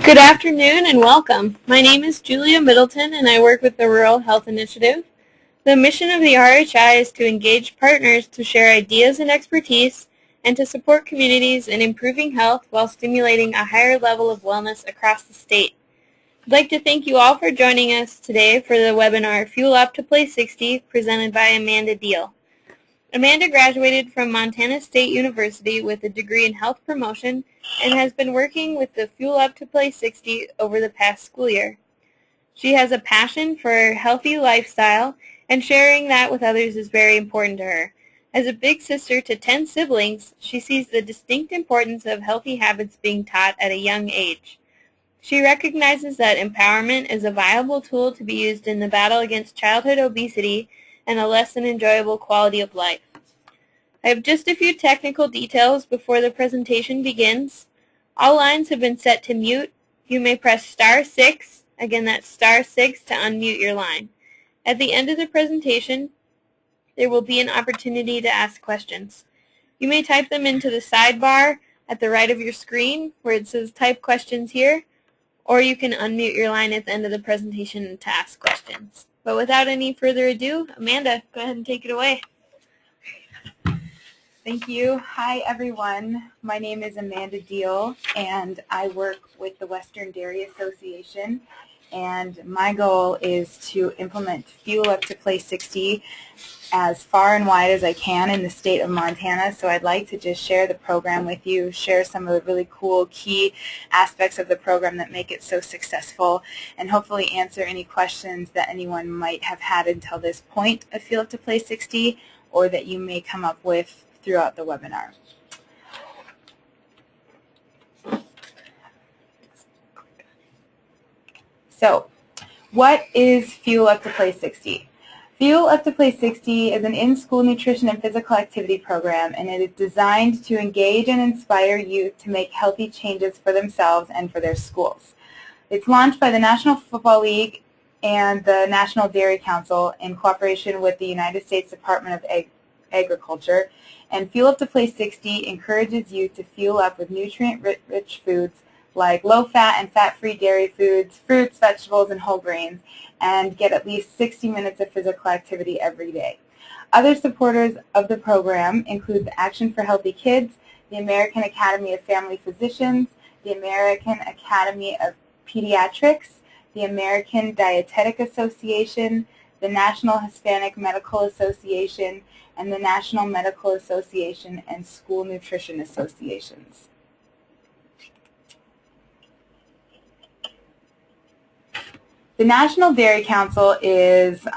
Good afternoon and welcome. My name is Julia Middleton and I work with the Rural Health Initiative. The mission of the RHI is to engage partners to share ideas and expertise and to support communities in improving health while stimulating a higher level of wellness across the state. I'd like to thank you all for joining us today for the webinar Fuel Up to Play 60 presented by Amanda Diehl. Amanda graduated from Montana State University with a degree in health promotion and has been working with the Fuel Up to Play 60 over the past school year. She has a passion for a healthy lifestyle, and sharing that with others is very important to her. As a big sister to 10 siblings, she sees the distinct importance of healthy habits being taught at a young age. She recognizes that empowerment is a viable tool to be used in the battle against childhood obesity and a less than enjoyable quality of life. I have just a few technical details before the presentation begins. All lines have been set to mute. You may press *6, again that's *6 to unmute your line. At the end of the presentation, there will be an opportunity to ask questions. You may type them into the sidebar at the right of your screen where it says type questions here, or you can unmute your line at the end of the presentation to ask questions. But without any further ado, Amanda, go ahead and take it away. Thank you. Hi, everyone. My name is Amanda Diehl, and I work with the Western Dairy Association. And my goal is to implement Fuel Up to Play 60 as far and wide as I can in the state of Montana. So I'd like to just share the program with you, share some of the really cool key aspects of the program that make it so successful, and hopefully answer any questions that anyone might have had until this point of Fuel Up to Play 60 or that you may come up with throughout the webinar. So, what is Fuel Up to Play 60? Fuel Up to Play 60 is an in-school nutrition and physical activity program, and it is designed to engage and inspire youth to make healthy changes for themselves and for their schools. It's launched by the National Football League and the National Dairy Council in cooperation with the United States Department of Agriculture, and Fuel Up to Play 60 encourages youth to fuel up with nutrient-rich foods like low-fat and fat-free dairy foods, fruits, vegetables, and whole grains, and get at least 60 minutes of physical activity every day. Other supporters of the program include the Action for Healthy Kids, the American Academy of Family Physicians, the American Academy of Pediatrics, the American Dietetic Association, the National Hispanic Medical Association, and the National Medical Association and School Nutrition Associations. The National Dairy Council is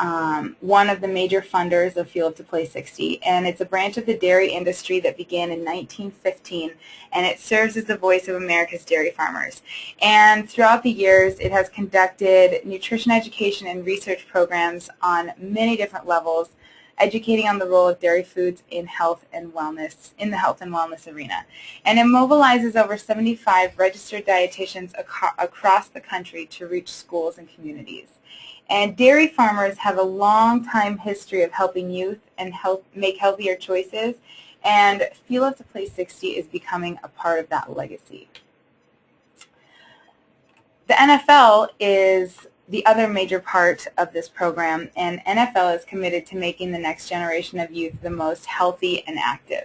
one of the major funders of Fuel Up to Play 60, and it's a branch of the dairy industry that began in 1915, and it serves as the voice of America's dairy farmers. And throughout the years, it has conducted nutrition education and research programs on many different levels, educating on the role of dairy foods in health and wellness, in the health and wellness arena. And it mobilizes over 75 registered dietitians across the country to reach schools and communities. And dairy farmers have a long time history of helping youth and make healthier choices, and Fuel Up to Play 60 is becoming a part of that legacy. The NFL is the other major part of this program, and NFL is committed to making the next generation of youth the most healthy and active.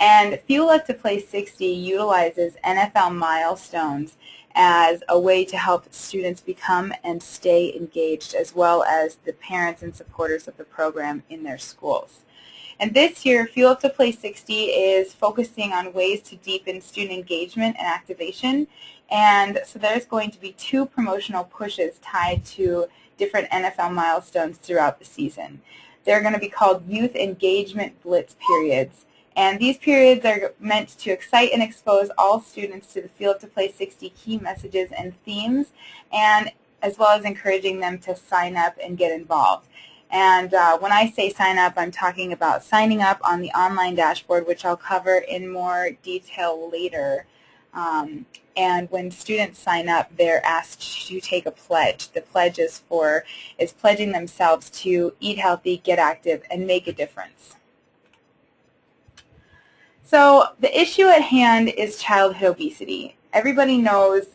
And Fuel Up to Play 60 utilizes NFL milestones as a way to help students become and stay engaged, as well as the parents and supporters of the program in their schools. And this year, Fuel Up to Play 60 is focusing on ways to deepen student engagement and activation. And so there's going to be 2 promotional pushes tied to different NFL milestones throughout the season. They're going to be called Youth Engagement Blitz periods. And these periods are meant to excite and expose all students to the Fuel Up to Play 60 key messages and themes, and as well as encouraging them to sign up and get involved. And when I say sign up, I'm talking about signing up on the online dashboard, which I'll cover in more detail later. And when students sign up, they're asked to take a pledge. The pledge is pledging themselves to eat healthy, get active, and make a difference. So the issue at hand is childhood obesity. Everybody knows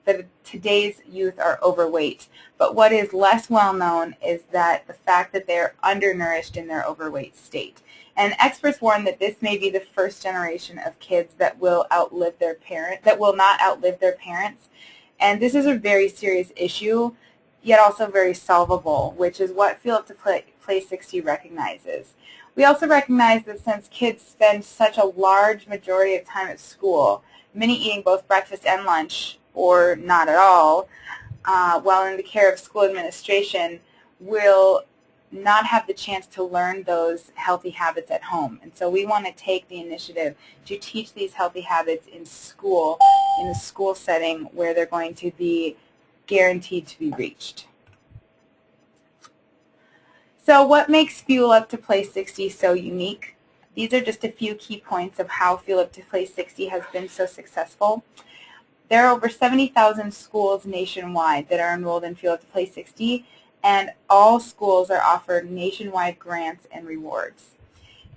that today's youth are overweight. But what is less well known is that the fact that they're undernourished in their overweight state. And experts warn that this may be the first generation of kids that will outlive their that will not outlive their parents. And this is a very serious issue, yet also very solvable, which is what Fuel Up to Play 60 recognizes. We also recognize that since kids spend such a large majority of time at school, many eating both breakfast and lunch, or not at all, while in the care of school administration, will not have the chance to learn those healthy habits at home. And so we want to take the initiative to teach these healthy habits in school, in a school setting where they're going to be guaranteed to be reached. So what makes Fuel Up to Play 60 so unique? These are just a few key points of how Fuel Up to Play 60 has been so successful. There are over 70,000 schools nationwide that are enrolled in Fuel Up to Play 60, and all schools are offered nationwide grants and rewards.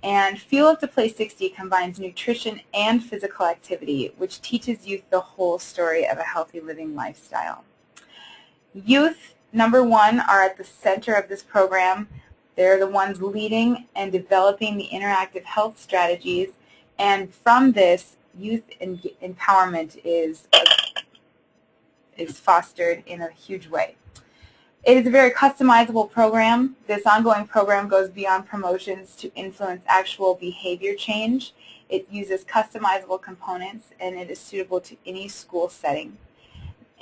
And Fuel Up to Play 60 combines nutrition and physical activity, which teaches youth the whole story of a healthy living lifestyle. Youth, number one, are at the center of this program. They're the ones leading and developing the interactive health strategies, and from this, youth empowerment is fostered in a huge way. It is a very customizable program. This ongoing program goes beyond promotions to influence actual behavior change. It uses customizable components, and it is suitable to any school setting.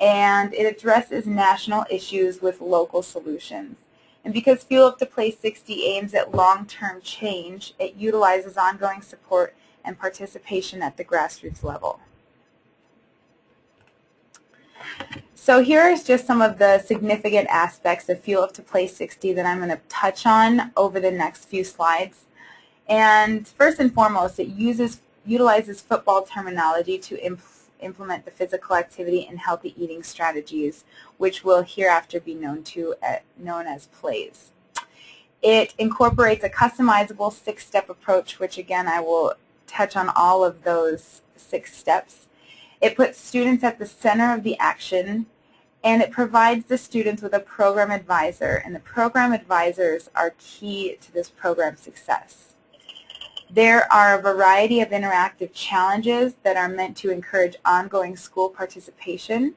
And it addresses national issues with local solutions. And because Fuel Up to Play 60 aims at long-term change, it utilizes ongoing support and participation at the grassroots level. So here is just some of the significant aspects of Fuel Up to Play 60 that I'm going to touch on over the next few slides. And first and foremost, it utilizes football terminology to implement the physical activity and healthy eating strategies, which will hereafter be known as plays. It incorporates a customizable 6-step approach, which again I will touch on all of those 6 steps. It puts students at the center of the action, and it provides the students with a program advisor, and the program advisors are key to this program's success. There are a variety of interactive challenges that are meant to encourage ongoing school participation,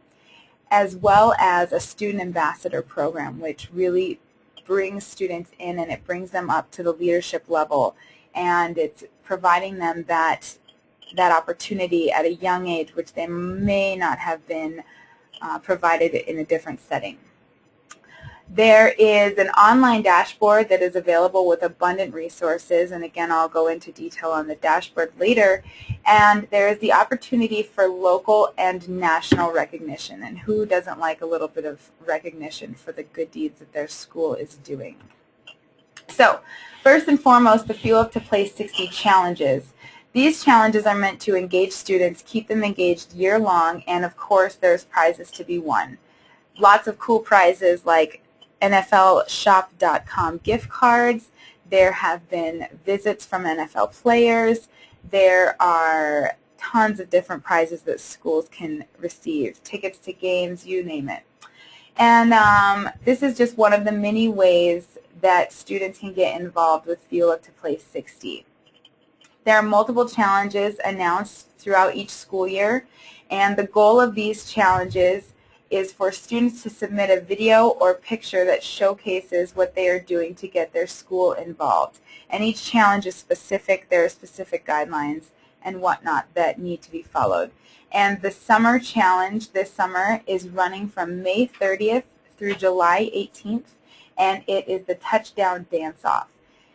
as well as a student ambassador program, which really brings students in and it brings them up to the leadership level, and it's providing them that opportunity at a young age, which they may not have been provided in a different setting. There is an online dashboard that is available with abundant resources, and again I'll go into detail on the dashboard later, and there is the opportunity for local and national recognition, and who doesn't like a little bit of recognition for the good deeds that their school is doing. So first and foremost, the Fuel Up to Play 60 challenges. These challenges are meant to engage students, keep them engaged year-long, and of course there's prizes to be won. Lots of cool prizes like NFLshop.com gift cards. There have been visits from NFL players. There are tons of different prizes that schools can receive, tickets to games, you name it. And this is just one of the many ways that students can get involved with Fuel Up to Play 60. There are multiple challenges announced throughout each school year, and the goal of these challenges is for students to submit a video or picture that showcases what they are doing to get their school involved. And each challenge is specific. There are specific guidelines and whatnot that need to be followed. And the summer challenge this summer is running from May 30th through July 18th, and it is the Touchdown Dance-Off.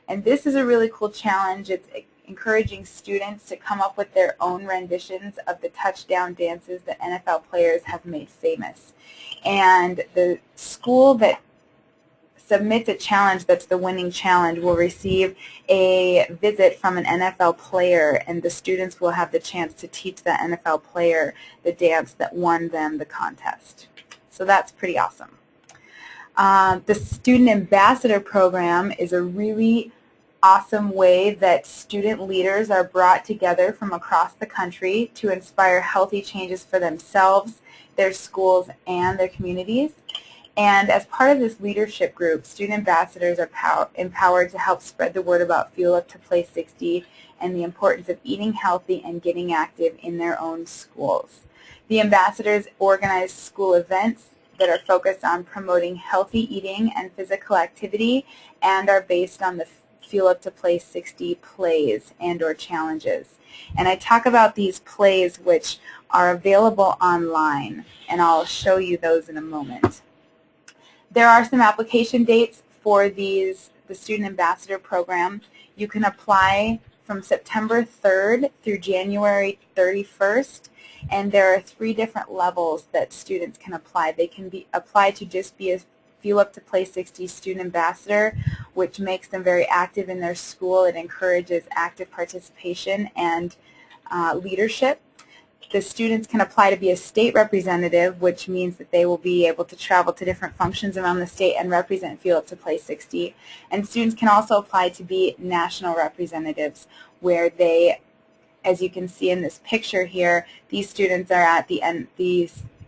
And this is a really cool challenge. It's encouraging students to come up with their own renditions of the touchdown dances that NFL players have made famous. And the school that submits a challenge that's the winning challenge will receive a visit from an NFL player, and the students will have the chance to teach that NFL player the dance that won them the contest. So that's pretty awesome. The Student Ambassador Program is a really awesome way that student leaders are brought together from across the country to inspire healthy changes for themselves, their schools, and their communities. And as part of this leadership group, student ambassadors are empowered to help spread the word about Fuel Up to Play 60 and the importance of eating healthy and getting active in their own schools. The ambassadors organize school events that are focused on promoting healthy eating and physical activity and are based on the Fuel Up to Play 60 plays and or challenges. And I talk about these plays which are available online, and I'll show you those in a moment. There are some application dates for the Student Ambassador Program. You can apply from September 3rd through January 31st, and there are 3 different levels that students can apply. They can be applied to just be a Fuel Up to Play 60 Student Ambassador, which makes them very active in their school. It encourages active participation and leadership. The students can apply to be a state representative, which means that they will be able to travel to different functions around the state and represent Fuel Up to Play 60. And students can also apply to be national representatives, where they, as you can see in this picture here, these students are at the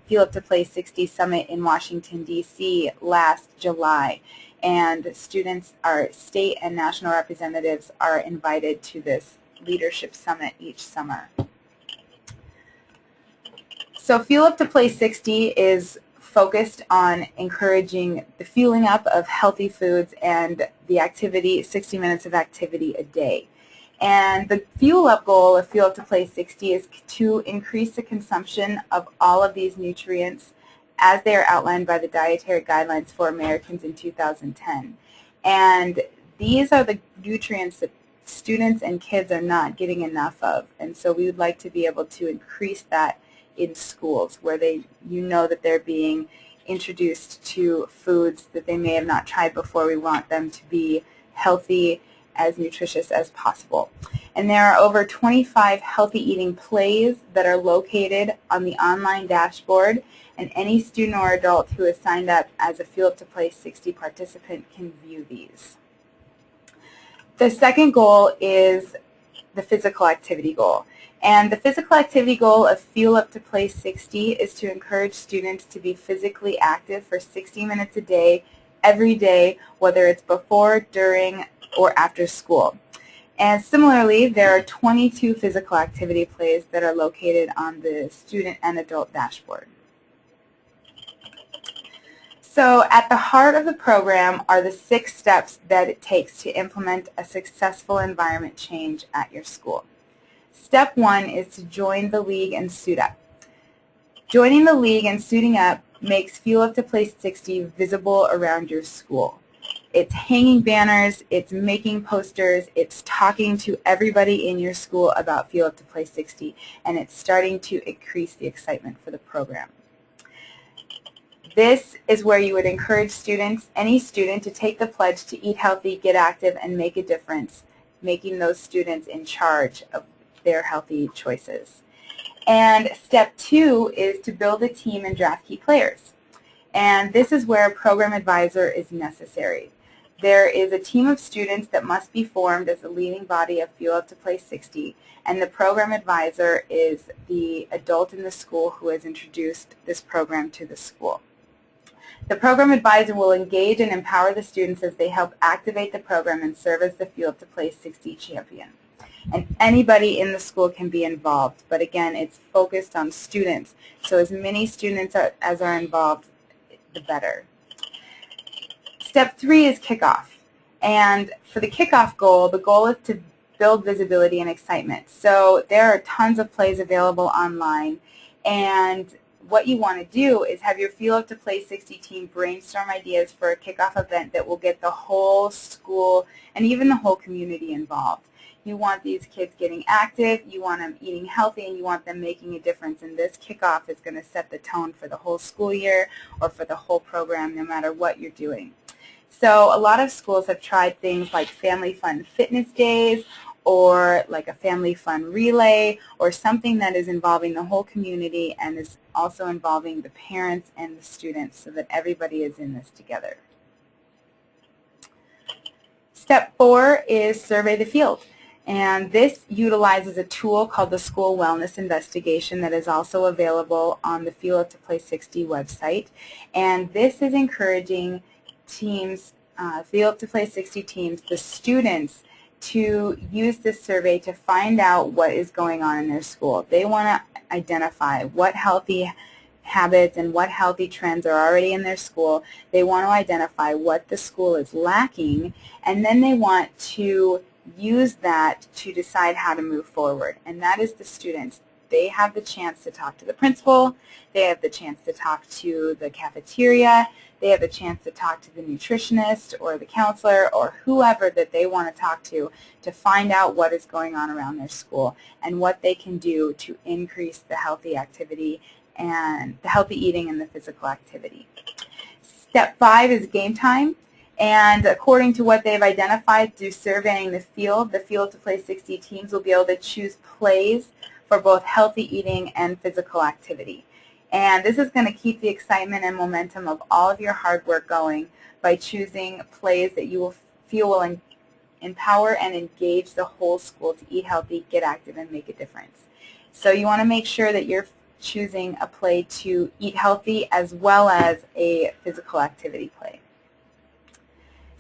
Fuel Up to Play 60 Summit in Washington, D.C. last July. And students, our state and national representatives, are invited to this leadership summit each summer. So Fuel Up to Play 60 is focused on encouraging the fueling up of healthy foods and the activity, 60 minutes of activity a day. And the Fuel Up goal of Fuel Up to Play 60 is to increase the consumption of all of these nutrients as they are outlined by the Dietary Guidelines for Americans in 2010. And these are the nutrients that students and kids are not getting enough of. And so we would like to be able to increase that in schools, where you know that they're being introduced to foods that they may have not tried before. We want them to be healthy, as nutritious as possible. And there are over 25 healthy eating plays that are located on the online dashboard, and any student or adult who has signed up as a Fuel Up to Play 60 participant can view these. The second goal is the physical activity goal. And the physical activity goal of Fuel Up to Play 60 is to encourage students to be physically active for 60 minutes a day, every day, whether it's before, during, or after school. And similarly, there are 22 physical activity plays that are located on the student and adult dashboard. So at the heart of the program are the 6 steps that it takes to implement a successful environment change at your school. Step 1 is to join the league and suit up. Joining the league and suiting up makes Fuel Up to Play 60 visible around your school. It's hanging banners, it's making posters, it's talking to everybody in your school about Fuel Up to Play 60, and it's starting to increase the excitement for the program. This is where you would encourage students, any student, to take the pledge to eat healthy, get active, and make a difference, making those students in charge of their healthy choices. And step 2 is to build a team and draft key players. And this is where a program advisor is necessary. There is a team of students that must be formed as the leading body of Fuel Up to Play 60, and the program advisor is the adult in the school who has introduced this program to the school. The program advisor will engage and empower the students as they help activate the program and serve as the Fuel Up to Play 60 champion. And anybody in the school can be involved, but again, it's focused on students. So as many students as are involved, the better. Step 3 is kickoff. And for the kickoff goal, the goal is to build visibility and excitement. So there are tons of plays available online, and what you want to do is have your Fuel Up to Play 60 team brainstorm ideas for a kickoff event that will get the whole school and even the whole community involved. You want these kids getting active, you want them eating healthy, and you want them making a difference. And this kickoff is going to set the tone for the whole school year or for the whole program, no matter what you're doing. So a lot of schools have tried things like Family Fun Fitness Days, or like a Family Fun Relay, or something that is involving the whole community and is also involving the parents and the students so that everybody is in this together. Step 4 is survey the field. And this utilizes a tool called the School Wellness Investigation that is also available on the Fuel Up to Play 60 website. And this is encouraging teams, Fuel Up to Play 60 teams, the students, to use this survey to find out what is going on in their school. They want to identify what healthy habits and what healthy trends are already in their school. They want to identify what the school is lacking, and then they want to use that to decide how to move forward. And that is the students. They have the chance to talk to the principal. They have the chance to talk to the cafeteria. They have the chance to talk to the nutritionist or the counselor or whoever that they want to talk to find out what is going on around their school and what they can do to increase the healthy activity and the healthy eating and the physical activity. Step 5 is game time. And according to what they've identified through surveying the Fuel to Play 60 teams will be able to choose plays for both healthy eating and physical activity. And this is going to keep the excitement and momentum of all of your hard work going by choosing plays that you will feel will empower and engage the whole school to eat healthy, get active, and make a difference. So you want to make sure that you're choosing a play to eat healthy as well as a physical activity play.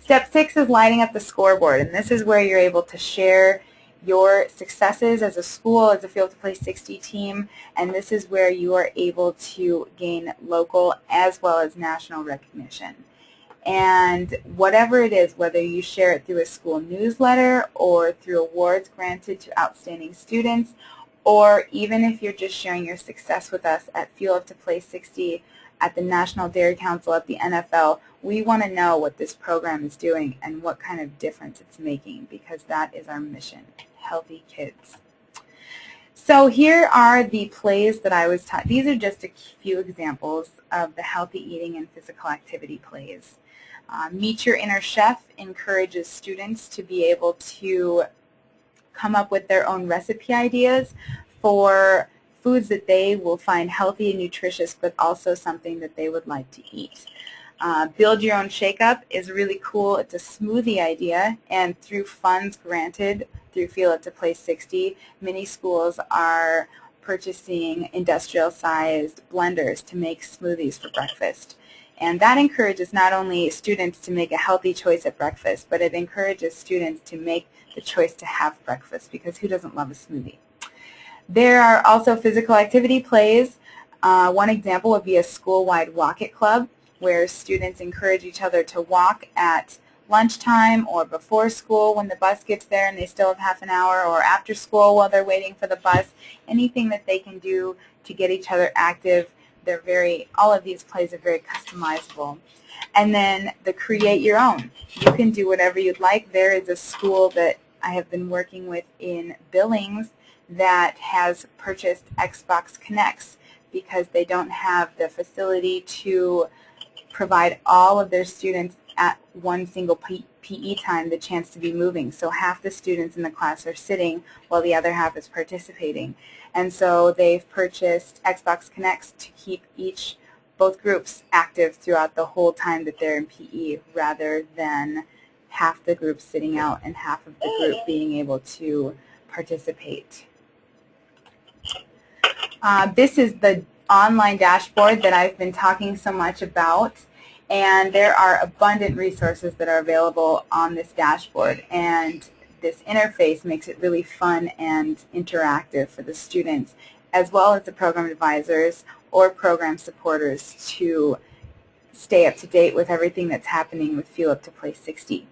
Step 6 is lighting up the scoreboard, and this is where you're able to share your successes as a school, as a Fuel to Play 60 team, and this is where you are able to gain local as well as national recognition. And whatever it is, whether you share it through a school newsletter or through awards granted to outstanding students, or even if you're just sharing your success with us at Fuel Up to Play 60, at the National Dairy Council, at the NFL, we want to know what this program is doing and what kind of difference it's making, because that is our mission, healthy kids. So here are the plays that I was taught. These are just a few examples of the healthy eating and physical activity plays. Meet Your Inner Chef encourages students to be able to come up with their own recipe ideas for foods that they will find healthy and nutritious, but also something that they would like to eat. Build Your Own Shake Up is really cool. It's a smoothie idea, and through funds granted through Fuel Up to Play 60, many schools are purchasing industrial-sized blenders to make smoothies for breakfast. And that encourages not only students to make a healthy choice at breakfast, but it encourages students to make the choice to have breakfast, because who doesn't love a smoothie? There are also physical activity plays. One example would be a school-wide walk it club, where students encourage each other to walk at lunchtime or before school when the bus gets there and they still have half an hour, or after school while they're waiting for the bus. Anything that they can do to get each other active. All of these plays are very customizable. And then the Create Your Own. You can do whatever you'd like. There is a school that I have been working with in Billings that has purchased Xbox Connects because they don't have the facility to provide all of their students at one single PE time the chance to be moving. So half the students in the class are sitting while the other half is participating. And so they've purchased Xbox Connects to keep both groups active throughout the whole time that they're in PE, rather than half the group sitting out and half of the group being able to participate. This is the online dashboard that I've been talking so much about, and there are abundant resources that are available on this dashboard, and this interface makes it really fun and interactive for the students as well as the program advisors or program supporters to stay up to date with everything that's happening with Fuel Up to Play 60.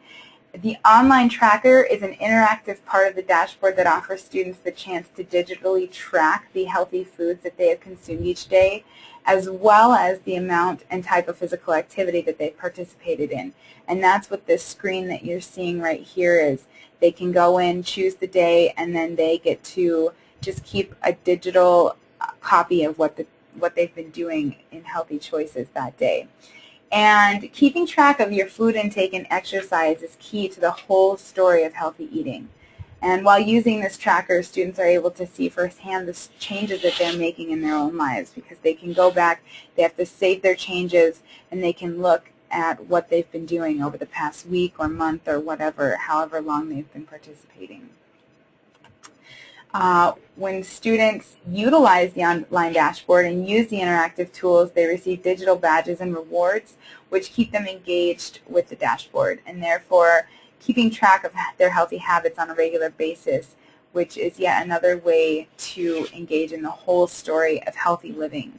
The online tracker is an interactive part of the dashboard that offers students the chance to digitally track the healthy foods that they have consumed each day, as well as the amount and type of physical activity that they've participated in. And that's what this screen that you're seeing right here is. They can go in, choose the day, and then they get to just keep a digital copy of what they've been doing in healthy choices that day. And keeping track of your food intake and exercise is key to the whole story of healthy eating. And while using this tracker, students are able to see firsthand the changes that they're making in their own lives, because they can go back, they have to save their changes, and they can look at what they've been doing over the past week or month or whatever, however long they've been participating. When students utilize the online dashboard and use the interactive tools, they receive digital badges and rewards, which keep them engaged with the dashboard, and therefore keeping track of their healthy habits on a regular basis, which is yet another way to engage in the whole story of healthy living.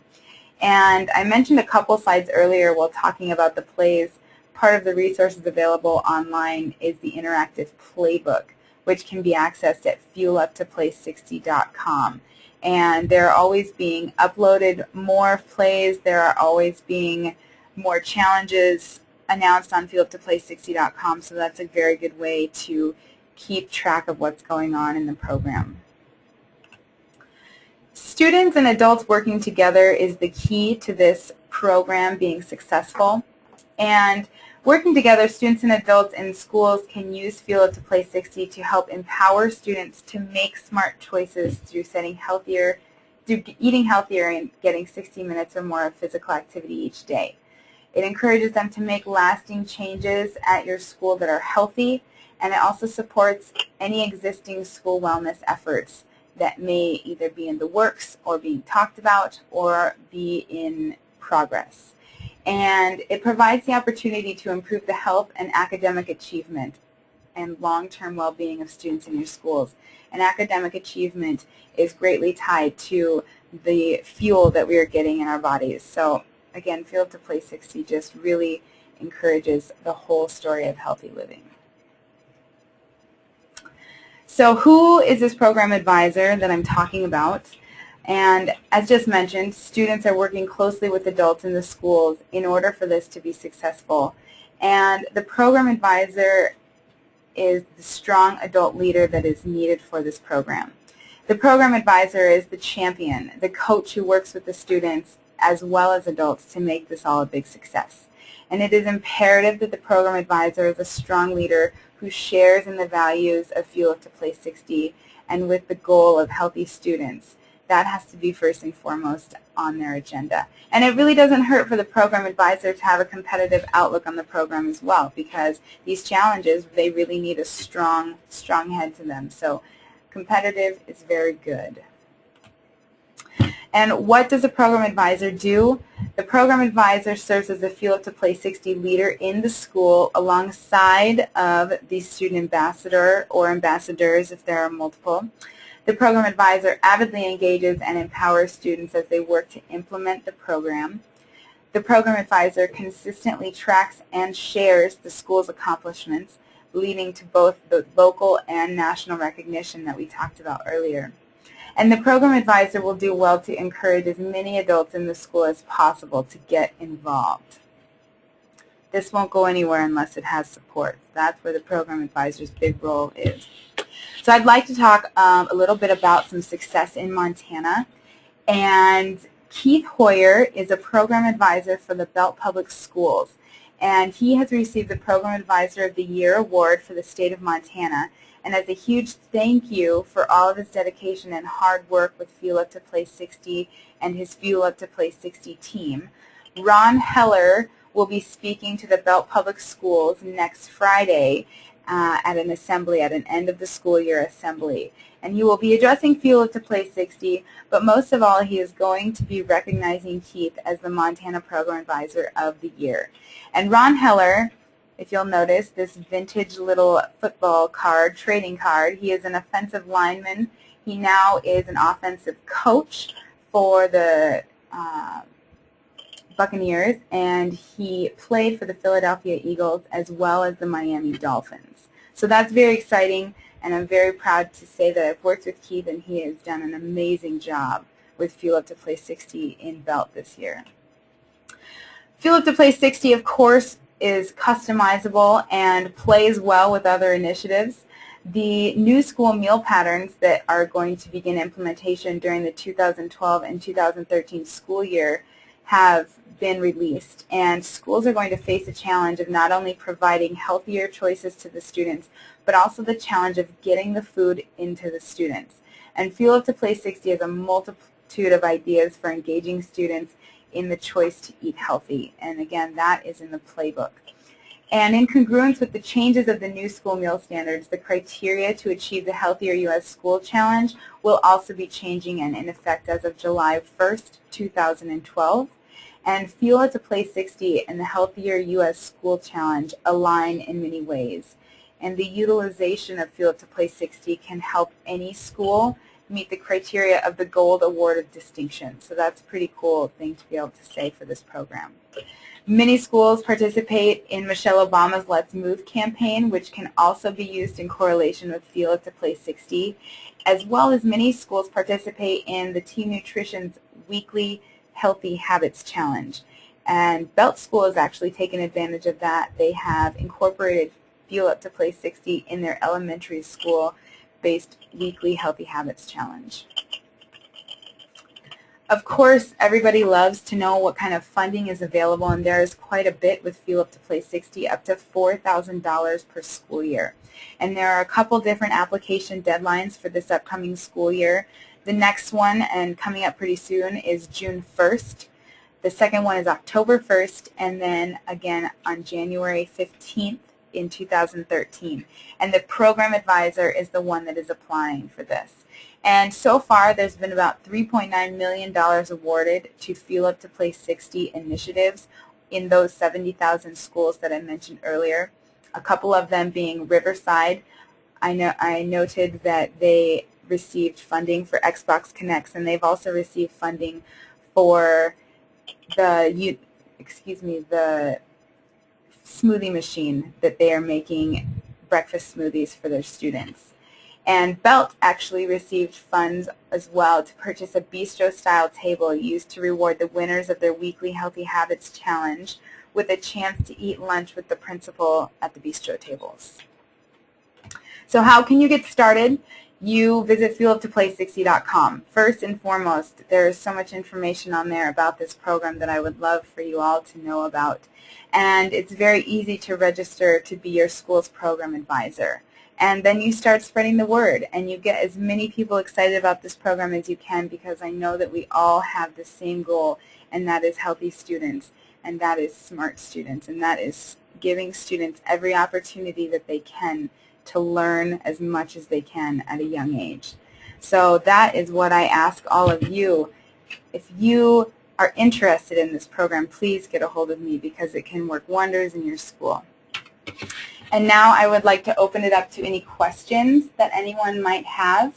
And I mentioned a couple slides earlier while talking about the plays. Part of the resources available online is the interactive playbook, which can be accessed at fueluptoplay60.com. And there are always being uploaded more plays. There are always being more challenges announced on fueluptoplay60.com, so that's a very good way to keep track of what's going on in the program. Students and adults working together is the key to this program being successful. And working together, students and adults in schools can use Fuel Up to Play 60 to help empower students to make smart choices through eating healthier and getting 60 minutes or more of physical activity each day. It encourages them to make lasting changes at your school that are healthy, and it also supports any existing school wellness efforts that may either be in the works or being talked about or be in progress. And it provides the opportunity to improve the health and academic achievement and long-term well-being of students in your schools. And academic achievement is greatly tied to the fuel that we are getting in our bodies. So again, Fuel Up to Play 60 just really encourages the whole story of healthy living. So who is this program advisor that I'm talking about? And as just mentioned, students are working closely with adults in the schools in order for this to be successful. And the program advisor is the strong adult leader that is needed for this program. The program advisor is the champion, the coach who works with the students as well as adults to make this all a big success. And it is imperative that the program advisor is a strong leader who shares in the values of Fuel Up to Play 60 and with the goal of healthy students. That has to be first and foremost on their agenda. And it really doesn't hurt for the program advisor to have a competitive outlook on the program as well, because these challenges, they really need a strong head to them. So competitive is very good. And what does a program advisor do? The program advisor serves as a Fuel Up to Play 60 leader in the school alongside of the student ambassador or ambassadors if there are multiple. The program advisor avidly engages and empowers students as they work to implement the program. The program advisor consistently tracks and shares the school's accomplishments, leading to both the local and national recognition that we talked about earlier. And the program advisor will do well to encourage as many adults in the school as possible to get involved. This won't go anywhere unless it has support. That's where the program advisor's big role is. So I'd like to talk a little bit about some success in Montana. And Keith Hoyer is a program advisor for the Belt Public Schools. And he has received the Program Advisor of the Year award for the state of Montana. And as a huge thank you for all of his dedication and hard work with Fuel Up to Play 60 and his Fuel Up to Play 60 team, Ron Heller will be speaking to the Belt Public Schools next Friday at an assembly, at an end of the school year assembly. And he will be addressing Fuel Up to Play 60, but most of all he is going to be recognizing Keith as the Montana Program Advisor of the Year. And Ron Heller, if you'll notice, this vintage little football card, trading card, he is an offensive lineman. He now is an offensive coach for the Buccaneers, and he played for the Philadelphia Eagles as well as the Miami Dolphins. So that's very exciting, and I'm very proud to say that I've worked with Keith, and he has done an amazing job with Fuel Up to Play 60 in Belt this year. Fuel Up to Play 60, of course, is customizable and plays well with other initiatives. The new school meal patterns that are going to begin implementation during the 2012 and 2013 school year have been released, and schools are going to face a challenge of not only providing healthier choices to the students, but also the challenge of getting the food into the students. And Fuel Up to Play 60 has a multitude of ideas for engaging students in the choice to eat healthy. And again, that is in the playbook. And in congruence with the changes of the new school meal standards, the criteria to achieve the Healthier U.S. School Challenge will also be changing and in effect as of July 1st, 2012. And Fuel It to Play 60 and the Healthier U.S. School Challenge align in many ways. And the utilization of Fuel It to Play 60 can help any school meet the criteria of the Gold Awarded distinction. So that's a pretty cool thing to be able to say for this program. Many schools participate in Michelle Obama's Let's Move campaign, which can also be used in correlation with Fuel It to Play 60, as well as many schools participate in the Team Nutrition's weekly Healthy Habits Challenge. And Belt School has actually taken advantage of that. They have incorporated Fuel It to Play 60 in their elementary school-based weekly Healthy Habits Challenge. Of course, everybody loves to know what kind of funding is available, and there is quite a bit with Fuel Up to Play 60, up to $4,000 per school year. And there are a couple different application deadlines for this upcoming school year. The next one, and coming up pretty soon, is June 1st. The second one is October 1st, and then again on January 15th in 2013. And the program advisor is the one that is applying for this. And so far, there's been about $3.9 million awarded to Fuel Up to Play 60 initiatives in those 70,000 schools that I mentioned earlier, a couple of them being Riverside. I noted that they received funding for Xbox Connects, and they've also received funding for the smoothie machine that they are making breakfast smoothies for their students. And Belt actually received funds as well to purchase a bistro-style table used to reward the winners of their weekly Healthy Habits Challenge with a chance to eat lunch with the principal at the bistro tables. So how can you get started? You visit fueluptoplay60.com. First and foremost, there is so much information on there about this program that I would love for you all to know about. And it's very easy to register to be your school's program advisor. And then you start spreading the word, and you get as many people excited about this program as you can, because I know that we all have the same goal, and that is healthy students, and that is smart students, and that is giving students every opportunity that they can to learn as much as they can at a young age. So that is what I ask all of you. If you are interested in this program, please get a hold of me, because it can work wonders in your school. And now I would like to open it up to any questions that anyone might have.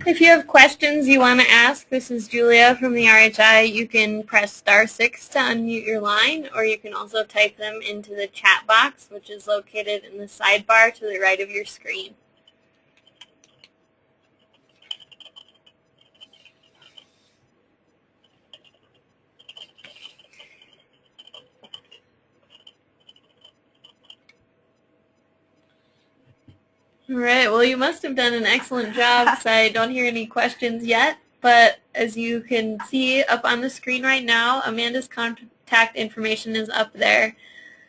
If you have questions you want to ask, this is Julia from the RHI. You can press *6 to unmute your line, or you can also type them into the chat box, which is located in the sidebar to the right of your screen. All right, well, you must have done an excellent job, because I don't hear any questions yet. But as you can see up on the screen right now, Amanda's contact information is up there.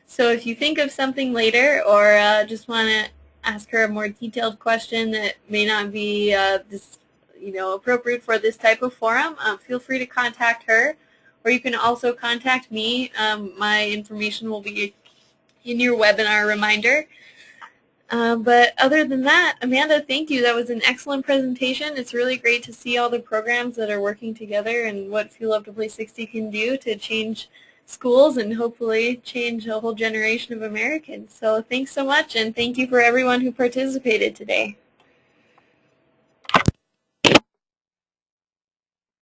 So if you think of something later, or just want to ask her a more detailed question that may not be appropriate for this type of forum, feel free to contact her. Or you can also contact me. My information will be in your webinar reminder. But other than that, Amanda, thank you. That was an excellent presentation. It's really great to see all the programs that are working together and what Fuel Up to Play 60 can do to change schools and hopefully change a whole generation of Americans. So thanks so much, and thank you for everyone who participated today.